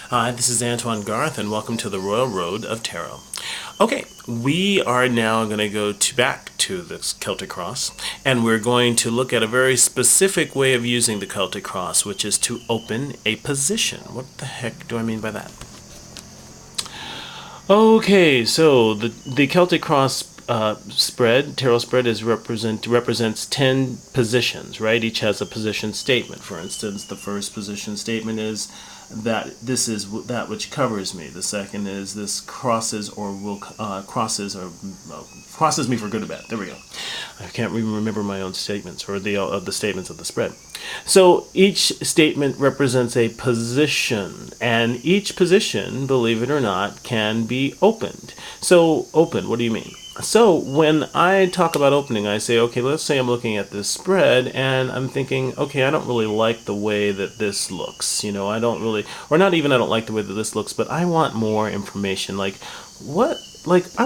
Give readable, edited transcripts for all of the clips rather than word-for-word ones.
Hi, this is Antoine Garth, and welcome to the Royal Road of Tarot. Okay, we are now going to go back to the Celtic Cross, and we're going to look at a very specific way of using the Celtic Cross, which is to open a position. What the heck do I mean by that? Okay, so the Celtic Cross tarot spread represents 10 positions, right? Each has a position statement. For instance, the first position statement is that this is that which covers me. The second is this crosses me for good or bad. There we go. I can't even remember my own statements or the statements of the spread. So each statement represents a position, and each position, believe it or not, can be opened. So open, what do you mean? So when I talk about opening, I say, okay, let's say I'm looking at this spread and I'm thinking, okay, I don't really like the way that this looks. I don't really, or not even I don't like the way that this looks, but I want more information. I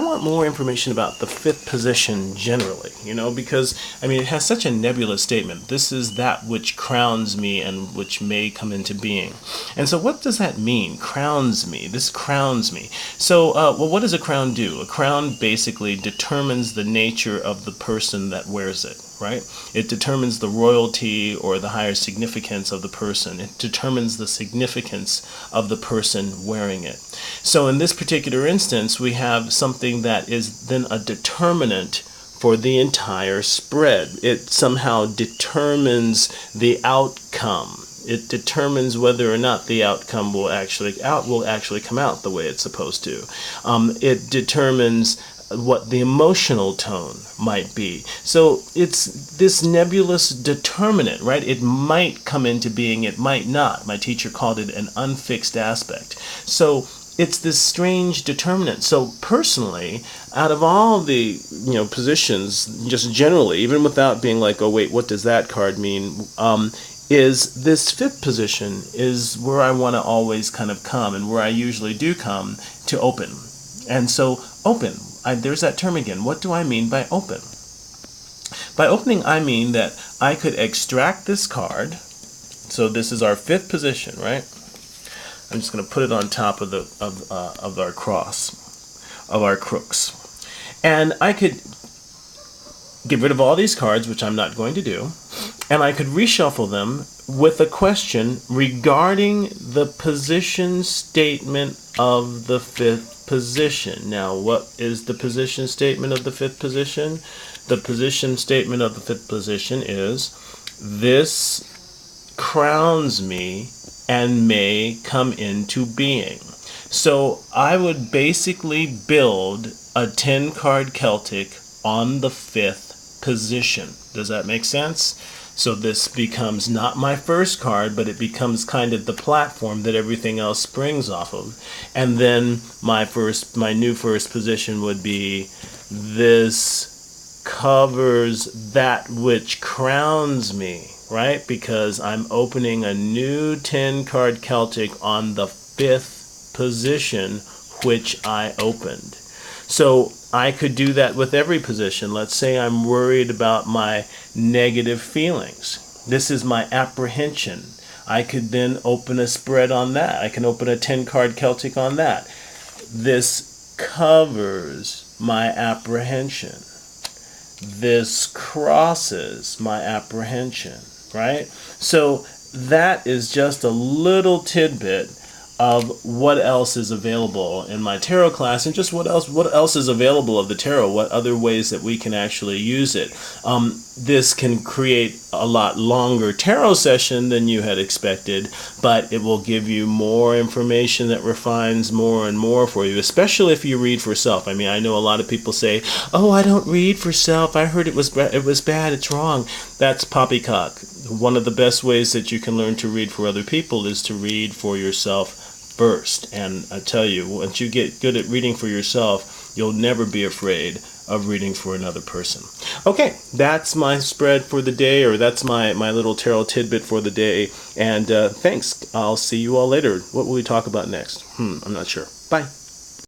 want more information about the fifth position generally, because, it has such a nebulous statement. This is that which crowns me and which may come into being. And so what does that mean? Crowns me. This crowns me. So, what does a crown do? A crown basically determines the nature of the person that wears it, right? It determines the royalty or the higher significance of the person. It determines the significance of the person wearing it. So in this particular instance, we have something that is then a determinant for the entire spread. It somehow determines the outcome. It determines whether or not the outcome will actually come out the way it's supposed to. It determines what the emotional tone might be. So it's this nebulous determinant, right? It might come into being, it might not. My teacher called it an unfixed aspect. So it's this strange determinant. So personally, out of all the positions, just generally, even without being like, oh wait, what does that card mean? Is this fifth position is where I want to always kind of come, and where I usually do come to open. And so open, there's that term again. What do I mean by open? By opening, I mean that I could extract this card. So this is our fifth position, right? I'm just going to put it on top of our cross, of our crooks. And I could get rid of all these cards, which I'm not going to do, and I could reshuffle them with a question regarding the position statement of the fifth position. Now, what is the position statement of the fifth position? The position statement of the fifth position is, this crowns me and may come into being. So I would basically build a 10-card Celtic on the fifth position. Does that make sense? So this becomes not my first card, but it becomes kind of the platform that everything else springs off of. And then my new first position would be, this covers that which crowns me, right? Because I'm opening a new 10-card Celtic on the fifth position, which I opened. So I could do that with every position. Let's say I'm worried about my negative feelings. This is my apprehension. I could then open a spread on that. I can open a 10-card Celtic on that. This covers my apprehension. This crosses my apprehension, right? So that is just a little tidbit of what else is available in my tarot class, and just what else is available of the tarot, what other ways that we can actually use it. This can create a lot longer tarot session than you had expected, but it will give you more information that refines more and more for you, especially if you read for self. I know a lot of people say, oh, I don't read for self. I heard it was bad, it's wrong. That's poppycock. One of the best ways that you can learn to read for other people is to read for yourself first. And I tell you, once you get good at reading for yourself, you'll never be afraid of reading for another person. Okay, that's my spread for the day, or that's my little tarot tidbit for the day. And thanks. I'll see you all later. What will we talk about next? I'm not sure. Bye.